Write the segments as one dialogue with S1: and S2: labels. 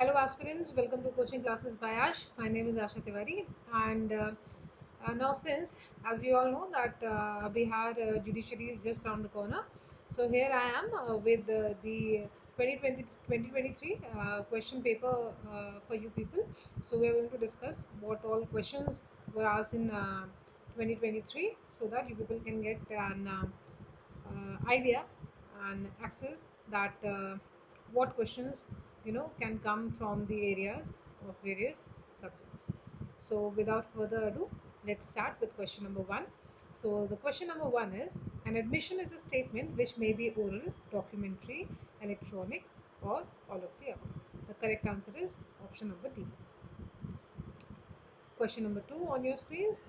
S1: Hello aspirants, welcome to Coaching Classes by Ash. My name is Asha Tiwari and now since as you all know that Bihar judiciary is just around the corner. So here I am with the 2023 question paper for you people. So we are going to discuss what all questions were asked in 2023 so that you people can get an idea and access that what questions can come from the areas of various subjects. So without further ado, let's start with question number one. So the question number one is, an admission is a statement which may be oral, documentary, electronic, or all of the above. The correct answer is option number D. Question number two on your screens,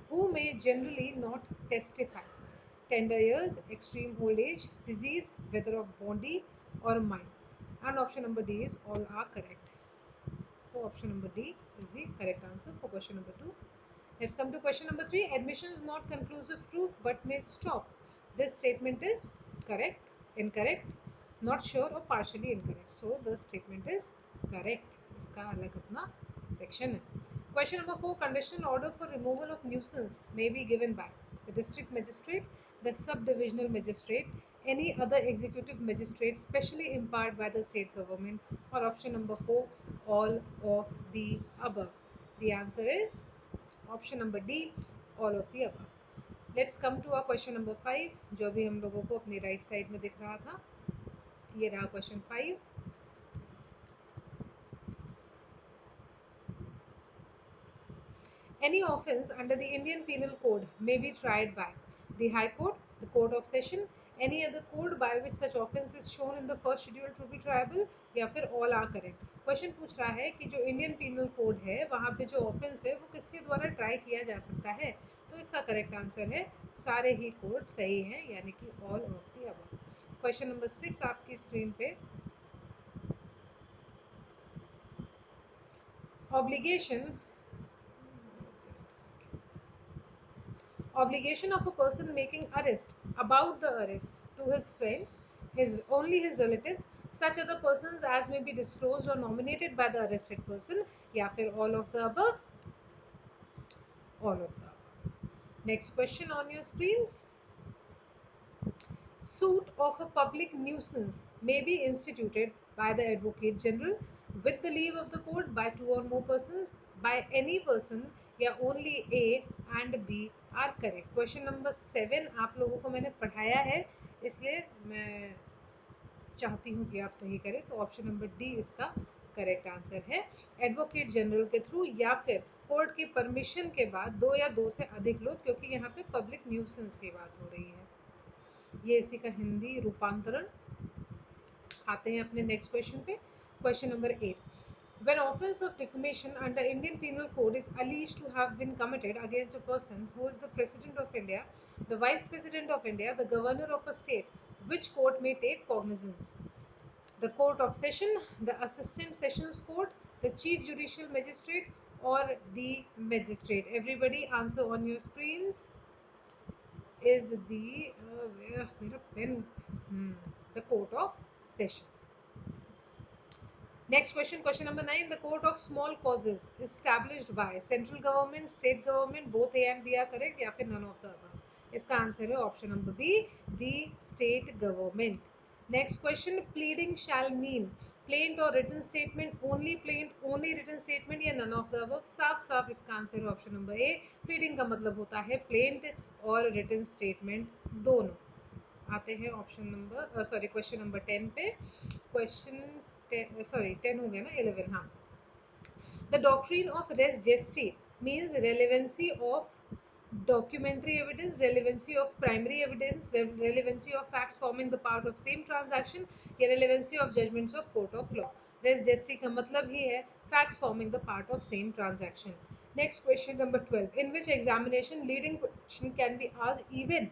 S1: who may generally not testify? Tender years, extreme old age, disease, whether of body or mind. And option number D is all are correct. So option number D is the correct answer for question number 2. Let's come to question number 3. Admission is not conclusive proof but may stop. This statement is correct, incorrect, not sure or partially incorrect. So the statement is correct. इसका अलग अपना section है. Question number 4. Conditional order for removal of nuisance may be given by the district magistrate, the subdivisional magistrate, any other executive magistrate specially empowered by the state government, or option number 4, all of the above. The answer is option number D, all of the above. Let's come to our question number 5 जो भी हम लोगों को अपनी right side में दिख रहा था. ये रहा question 5. Any offence under the Indian Penal Code may be tried by the High Court, the Court of Session, any other code by which such offence is shown in the first schedule to be triable, या फिर all are correct. Question पूछ रहा है कि जो Indian penal code है वहाँ पे जो ऑफेंस है वो किसके द्वारा ट्राई किया जा सकता है. तो इसका करेक्ट आंसर है सारे ही कोड सही हैं, यानी कि all of the above. Question number 6 आपकी स्क्रीन पे. Obligation obligation of a person making arrest about the arrest to his friends, his relatives, such other persons as may be disclosed or nominated by the arrested person, या फिर all of the above, all of the above. Next question on your screens. Suit of a public nuisance may be instituted by the Advocate General with the leave of the court by two or more persons, by any person, या only A and B are correct. Question number 7 आप लोगों को मैंने पढ़ाया है, इसलिए मैं चाहती हूँ कि आप सही करें. तो ऑप्शन नंबर डी इसका करेक्ट आंसर है. एडवोकेट जनरल के थ्रू या फिर कोर्ट की परमिशन के बाद दो या दो से अधिक लोग, क्योंकि यहाँ पे पब्लिक न्यूसेंस की बात हो रही है. ये इसी का हिंदी रूपांतरण. आते हैं अपने नेक्स्ट क्वेश्चन पे. Question number 8. When offense of defamation under Indian Penal Code is alleged to have been committed against a person who is the President of India, the Vice President of India, the Governor of a state, which court may take cognizance? The Court of Session, the Assistant Sessions Court, the Chief Judicial Magistrate, or the Magistrate? Everybody answer on your screens. Is the the Court of Session. Next question, question number 9. The Court of Small Causes is established by central government, state government, both A and B are correct, या फिर none of the above. इसका answer है option number B, the state government. Next question, pleading shall mean plaint or written statement, only plaint, only written statement, या none of the above. साफ साफ इसका answer है option number A. Pleading का मतलब होता है प्लेंट और रिटन स्टेटमेंट दोनों. आते हैं ऑप्शन नंबर क्वेश्चन नंबर 10 पे. क्वेश्चन 10 हो गया ना, 11. हाँ. The doctrine of res gesti means relevancy of documentary evidence, relevancy of primary evidence, relevancy of facts forming the part of same transaction, या relevancy of judgments of court of law. res gesti का मतलब ही है facts forming the part of same transaction. Next question number 12. In which examination leading question can be asked even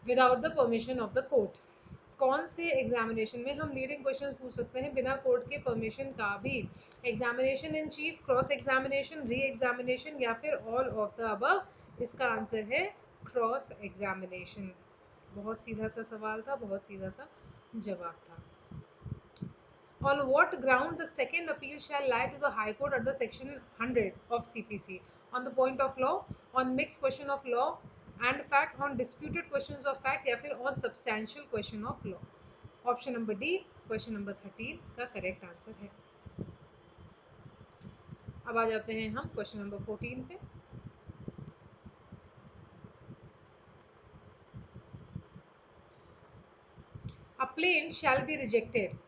S1: without the permission of the court? कौन से examination में हम leading question पूछ सकते हैं बिना कोर्ट के परमिशन का भी? Examination in chief, cross examination, re examination, या फिर ऑल ऑफ द अबव? इसका आंसर है क्रॉस एग्जामिनेशन. बहुत सीधा सा सवाल था, बहुत सीधा सा जवाब था. On what ground the second appeal shall lie to the High Court under Section 100 of CPC? On the point of law, on mixed question of law and fact, on disputed questions of fact, या फिर on substantial question of law. Option number D question number 13 का correct answer है. अब आ जाते हैं हम question number 14 पे. A plaint shall be rejected.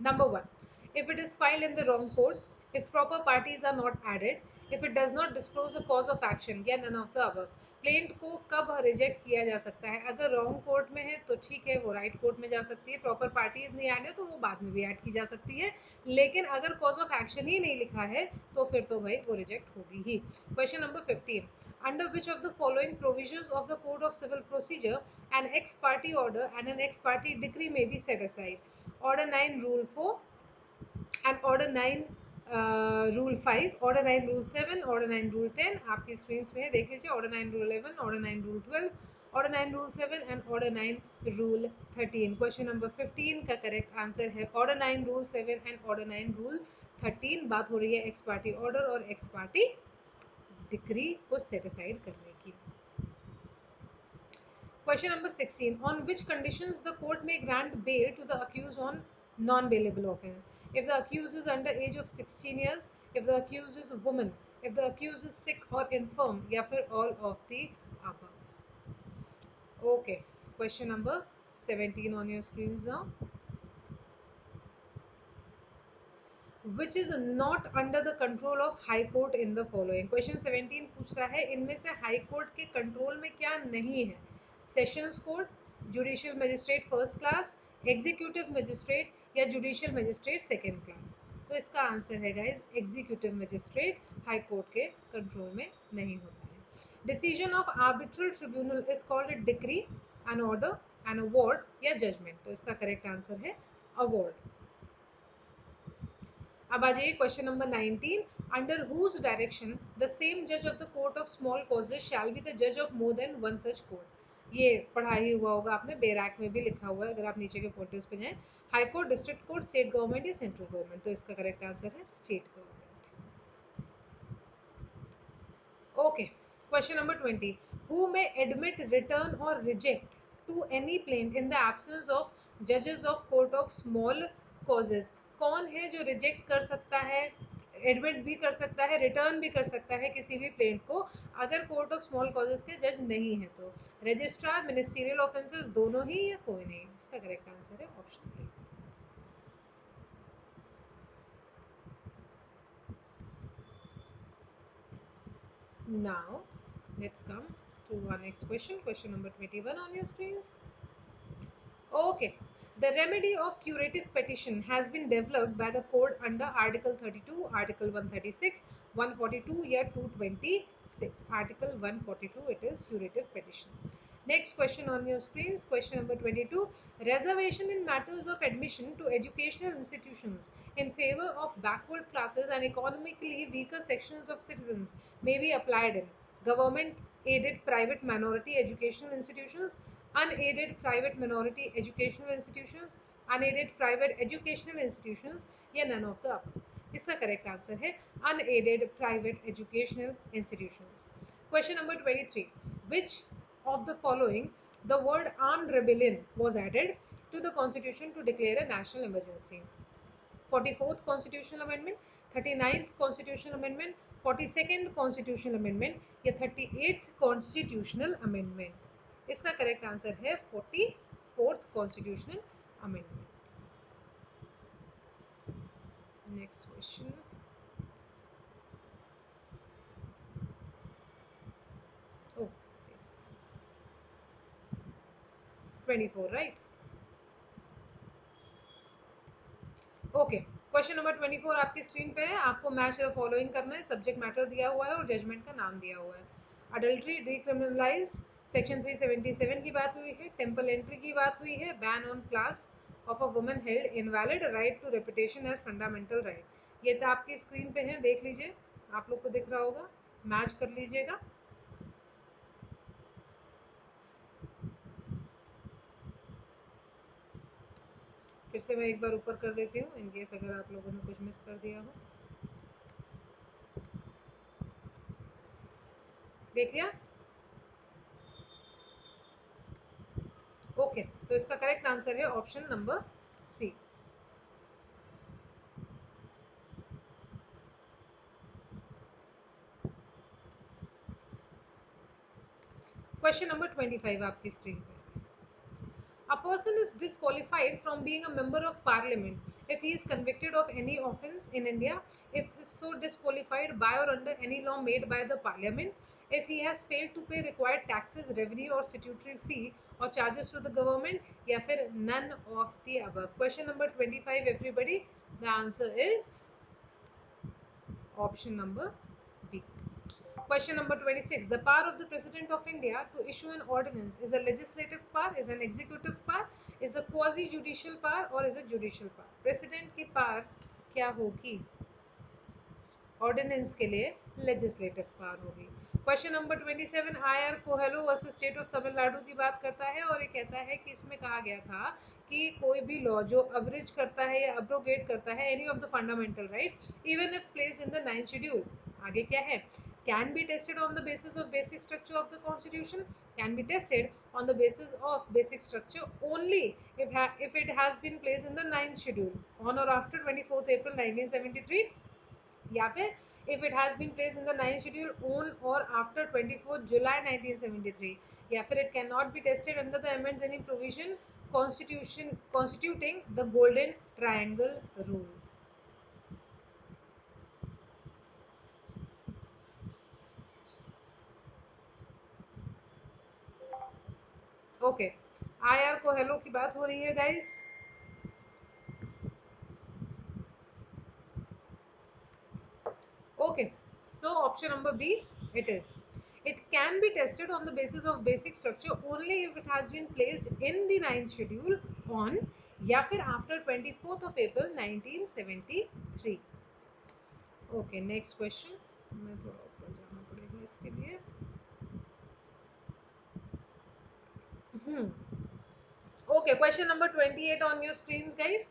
S1: Number 1. If it is filed in the wrong court, if proper parties are not added, if it does not disclose a cause of action, या none of the above. Plaint को कब reject किया जा सकता है? अगर wrong court में है तो ठीक है, वो राइट कोर्ट में जा सकती है. प्रॉपर पार्टीज नहीं ऐड है तो वो बाद में भी ऐड की जा सकती है. लेकिन अगर कॉज ऑफ एक्शन ही नहीं लिखा है तो फिर तो भाई वो रिजेक्ट होगी ही. Question number 15. Under which of the following provisions of the Code of Civil Procedure an ex parte order and an ex parte decree may be set aside? Order 9 Rule 4 and Order 9 Rule 5, Order 9 Rule 7, Order 9 Rule 10. आपकी screen पे है, देख लीजिए. Order 9 Rule 11, Order 9 Rule 12, Order 9 Rule 7 and Order 9 Rule 13. Question number 15 का correct answer है Order 9 Rule 7 and Order 9 Rule 13. बात हो रही है एक्स पार्टी ऑर्डर और एक्स पार्टी डिक्री को सेट असाइड करने की. Question number 16. On which conditions the court may grant bail to the accused on non-bailable offence? If the accused is under age of 16 years, if the accused is a woman, if the accused is sick or infirm, या फिर all of the above. Okay. Question number 17 on your screens now. Which is not under the control of High Court in the following? Question 17 पूछ रहा है इनमें से high court के control में क्या नहीं है? Sessions court, judicial magistrate first class, executive magistrate या जुडिशियल मजिस्ट्रेट सेकेंड क्लास. तो इसका आंसर है guys executive magistrate high court के कंट्रोल में नहीं होता है. Decision of arbitral tribunal is called a decree, an order, an award या जजमेंट. तो इसका करेक्ट आंसर है अवार्ड. अब आ जाइए question number 19. Under whose direction the same जज of the court of small causes shall be the जज of more than one such court. ये पढ़ा ही हुआ होगा आपने, बेरैक में भी लिखा हुआ है अगर आप नीचे के पोर्टल्स पे जाएं. High court, district court, state government या सेंट्रल गवर्नमेंट. तो इसका करेक्ट आंसर है state government. Okay. Question number 20. Who may admit, return और reject to any plaint in the absence of judges of court of small causes? कौन है जो reject कर सकता है, एडमिट भी कर सकता है, रिटर्न भी कर सकता है किसी भी प्लेंट को अगर कोर्ट ऑफ स्मॉल कॉजेज के जज नहीं है? तो रजिस्ट्रार, मिनिस्ट्रियल ऑफेंसेस, दोनों ही या कोई नहीं. इसका करेक्ट आंसर है option A. Now let's come to our next question. Question number 21 on your screens. Okay. The remedy of curative petition has been developed by the court under Article 32, Article 136, 142 या 226. Article 142 it is curative petition. Next question on your screens. Question number 22. Reservation in matters of admission to educational institutions in favor of backward classes and economically weaker sections of citizens may be applied in government aided private minority educational institutions, unaided private minority educational institutions, unaided private educational institutions या none of the above. इसका correct answer है unaided private educational institutions. Question number 23. Which of the following the word armed rebellion was added to the constitution to declare a national emergency? 44th constitutional amendment, 39th constitutional amendment, 42nd constitutional amendment या 38th constitutional amendment. इसका correct answer है 44th constitutional amendment. Next question. Oh, 24, right? Okay. Question number 24 आपकी screen पे है. आपको match the following करना है. Subject matter दिया हुआ है और जजमेंट का नाम दिया हुआ है. अडल्ट्री डिक्रिमिनलाइज, सेक्शन 377 की बात हुई है. टेम्पल एंट्री की बात हुई है. Ban on class of a woman held invalid right to reputation as fundamental right. ये तो आपकी स्क्रीन पे है, देख लीजिए, आप लोग को दिख रहा होगा, मैच कर लीजिएगा. फिर से मैं एक बार ऊपर कर देती हूँ इन केस अगर आप लोगों ने कुछ मिस कर दिया हो। देख लिया? ओके, तो इसका करेक्ट आंसर है option number C. Question number 25 आपकी स्क्रीन पे। A person is disqualified from being a member of parliament if he is convicted of any offence in India, if so disqualified by or under any law made by the parliament, if he has failed to pay required taxes, revenue or statutory fee or charges to the government, या फिर none of the above. Question number 25 everybody. The answer is option number B. Question number 26. The power of the President of India to issue an ordinance is a legislative power, is an executive power, is a quasi-judicial power or is a judicial power. President की power क्या होगी? Ordinance के लिए legislative power होगी। Question number 27 are Coelho versus state of Tamil Nadu की बात करता है और ये कहता है कि इसमें कहा गया था कि कोई भी लॉ जो अब्रिज करता है या अब्रोगेट करता है any of the fundamental rights even if placed in the 9th schedule, आगे क्या है, can be tested on the basis of basic structure of the constitution, can be tested on the basis of basic structure only if it has been placed in the 9th schedule on or after 24th April 1973, या फिर if it has been placed in the 9th schedule on or after 24th July 1973, या फिर it cannot be tested under the amendments any provision constitution constituting the golden triangle rule. Okay, I R Coelho की बात हो रही है guys. Okay, so option number B it is. It can be tested on the basis of basic structure only if it has been placed in the 9th schedule on या फिर after 24th of April 1973. Okay, next question. मैं थोड़ा ऊपर जाना पड़ेगा इसके लिए। Okay, question number 28 on your screens, guys.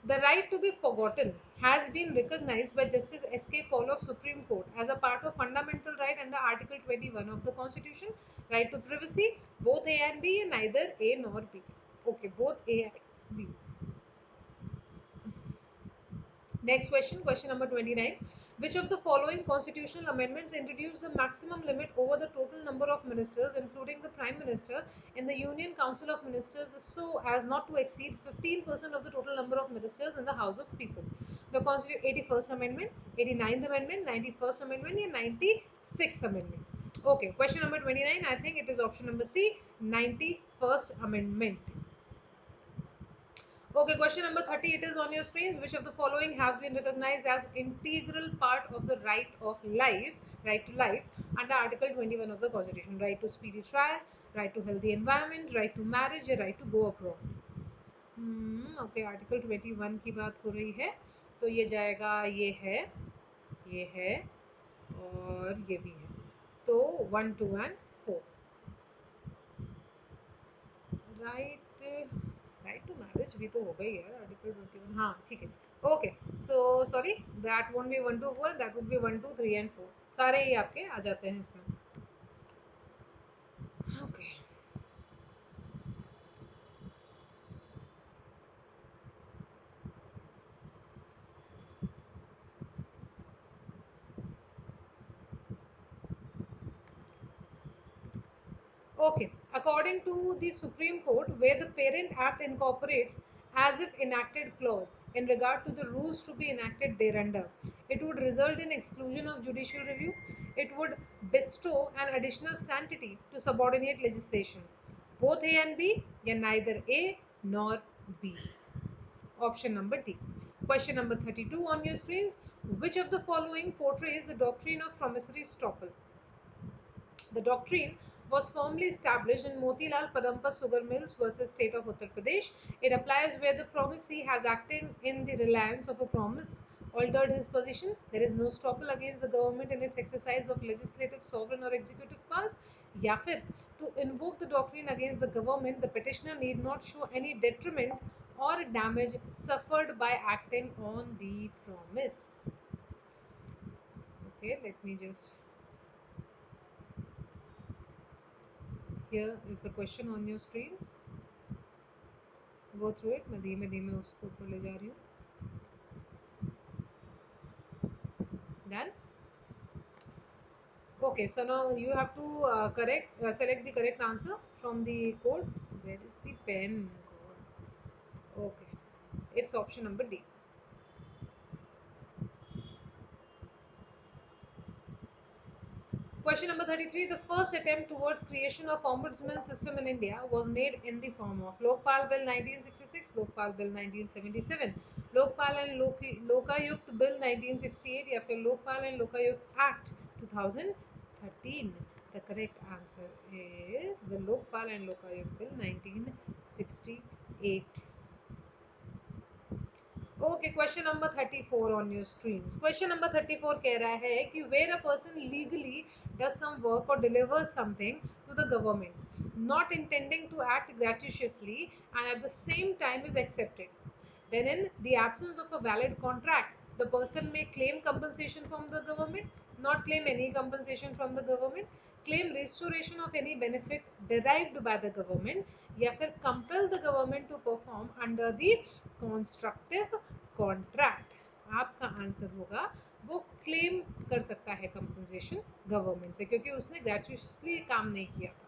S1: The right to be forgotten has been recognized by Justice S.K. Kaul of Supreme Court as a part of fundamental right under Article 21 of the Constitution. Right to privacy, both A and B, neither A nor B. Okay, both A and B. Next question, question number 29. Which of the following constitutional amendments introduced the maximum limit over the total number of ministers, including the Prime Minister, in the Union Council of Ministers so as not to exceed 15% of the total number of ministers in the House of People? The Constitution 81st Amendment, 89th Amendment, 91st Amendment, and 96th Amendment. Okay, question number 29. I think it is option number C, 91st Amendment. Okay, question number 30, it is on your screens. Which of the following have been recognized as integral part of the right of life, right to life, under Article 21 of the Constitution? Right to speedy trial, right to healthy environment, right to marriage, या right to go abroad? Okay, Article 21 की बात हो रही है, तो ये जाएगा, ये है और ये भी है, तो 1, 2 and 4. Right, right to marriage भी तो हो गई यार आर्टिकल 21, हाँ ठीक है। Okay, so sorry, that won't be 1 2 4, that would be 1 2 3 and 4, सारे ही आपके आ जाते हैं इसमें। Okay, Okay, according to the Supreme Court, where the Parent Act incorporates as if enacted clause in regard to the rules to be enacted thereunder, it would result in exclusion of judicial review. It would bestow an additional sanctity to subordinate legislation. Both A and B, या neither A nor B. Option number D. Question number 32 on your screens. Which of the following portrays the doctrine of promissory estoppel? The doctrine was firmly established in Motilal Padampa Sugar Mills versus State of Uttar Pradesh. It applies where the promisee has acted in the reliance of a promise, altered his position. There is no estoppel against the government in its exercise of legislative, sovereign or executive powers. या फिर to invoke the doctrine against the government, the petitioner need not show any detriment or damage suffered by acting on the promise. Okay, let me just, here is the question on your screens. Go through it. मैं धीमे धीमे उसको ऊपर ले जा रही हूँ. Done. Okay, so now you have to select the correct answer from the code. Where is the pen? God. Okay, it's option number D. Question number 33. The first attempt towards creation of ombudsman system in India was made in the form of Lokpal Bill 1966, Lokpal Bill 1977, Lokpal and Lokayukt Bill 1968 या फिर Lokpal and Lokayukt Act 2013. The correct answer is the Lokpal and Lokayukt Bill 1968. Okay, question number 34 on your screen. Question number 34 कह रहा है कि where a person legally does some work or deliver something to the government not intending to act gratuitously and at the same time is accepted, then in the absence of a valid contract, the person may claim compensation from the government, not claim any compensation from the government, claim restoration of any benefit derived by the government, या फिर compel the government to perform under the constructive contract. आपका answer होगा वो claim कर सकता है compensation government से, क्योंकि उसने ग्रेचुअसली काम नहीं किया था.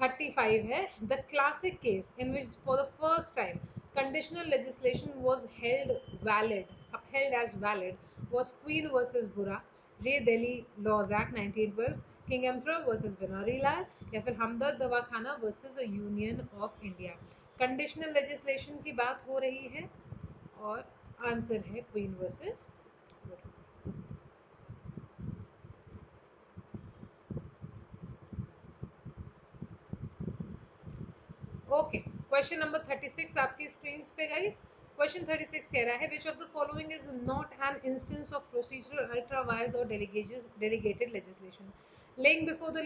S1: 35 है. The classic case in which for the first time conditional legislation was upheld as valid was Queen versus Bura, Ray Delhi Laws Act 1912, King Emperor versus Banari Lal या फिर हमदर्द दवाखाना versus a Union of India. Conditional legislation की बात हो रही है और answer है क्वीन वर्सेस बुरा. ओके, क्वेश्चन नंबर 36 आपकी स्क्रीन पे गाइस. क्वेश्चन 36 कह रहा है which of the following is not an instance of procedural ultra vires और delegated legislation. Laying before the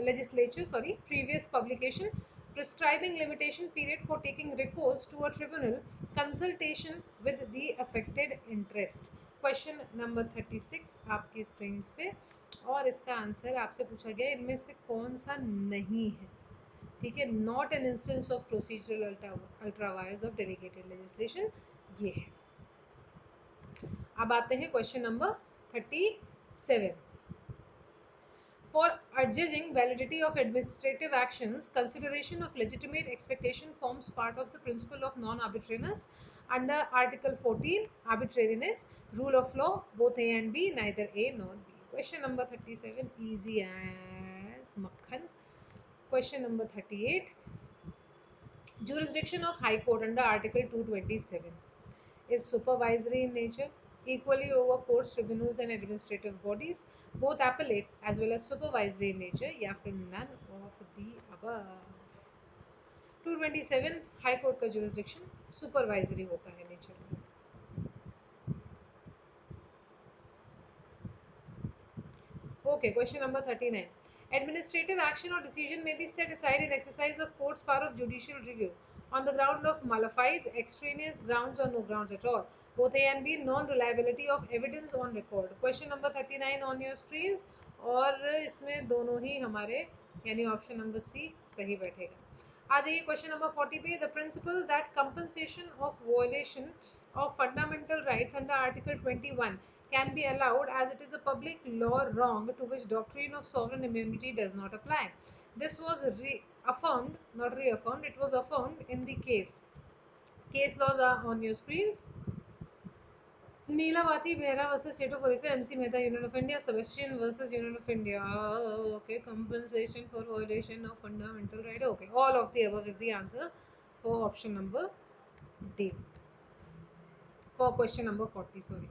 S1: legislature previous publication, prescribing limitation period for taking recourse to a tribunal, consultation with the affected interest. Question number 36 आपकी screen पे, और इसका answer आपसे पूछा गया इनमें से कौन सा नहीं है. ठीक है, not an instance of procedural ultra wires of delegated legislation, ये है. अब आते हैं question number 37. For adjudging validity of administrative actions, consideration of legitimate expectation forms part of the principle of non-arbitrariness. Under Article 14, arbitrariness, rule of law, both A and B, neither A nor B. Question number 37, easy as makhan. Question number 38. Jurisdiction of High Court under Article 227 is supervisory in nature, equally over courts, tribunals and administrative bodies, both appellate as well as supervisory in nature, या फिर none of the above. 227 high court का jurisdiction supervisory होता है nature में. Okay, question number 39. Administrative action or decision may be set aside in exercise of court's power of judicial review on the ground of malified, extraneous grounds or no grounds at all. Both A and B, non-reliability of evidence on record. Question number 39 on your screens, और इसमें दोनों ही हमारे यानी option number सी सही बैठेगा. आ जाइए question number 40 पे. The principal that compensation of violation of fundamental rights under Article 21 can be allowed as it is a public law wrong to which doctrine of sovereign immunity does not apply. This was affirmed, not reaffirmed, it was affirmed in the case. Case laws are on your screens. Neelavati Behra versus State of Orissa, MC Mehta, Union of India, Sebastian versus Union of India. Okay, compensation for violation of fundamental right. Okay, all of the above is the answer for option number D. For question number 40, sorry.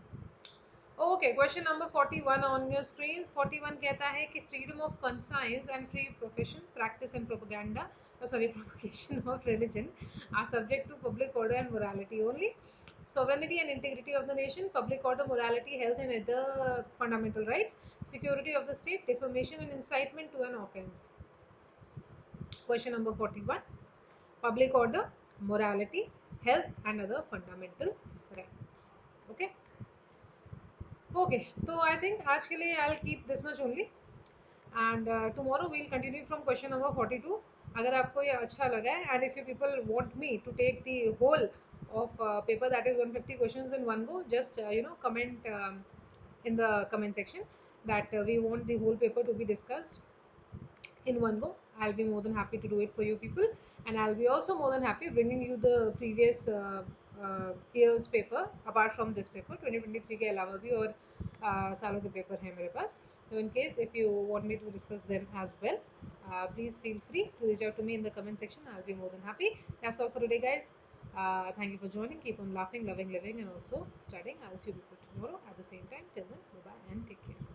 S1: Okay, question number 41 on your screen. 41 कहता है कि freedom of conscience and free profession, practice and propaganda, propagation of religion are subject to public order and morality only. Sovereignty and integrity of the nation, public order, morality, health and other fundamental rights, security of the state, defamation and incitement to an offense. Question number 41. public order, morality, health, and other fundamental rights. Okay. Okay, so I think आज के लिए I'll keep this much only. And tomorrow we'll continue from question number 42. अगर आपको ये अच्छा लगा है and if you people want me to take the whole of paper that is 150 questions in one go, just comment in the comment section that we want the whole paper to be discussed in one go. I'll be more than happy to do it for you people, and I'll be also more than happy bringing you the previous year's paper apart from this paper 2023 के अलावा भी और सालों के paper हैं मेरे पास. So in case if you want me to discuss them as well, please feel free to reach out to me in the comment section. I'll be more than happy. That's all for today, guys. Thank you for joining. Keep on laughing, loving, living, and also studying. I'll see you people tomorrow at the same time. Till then, bye bye and take care.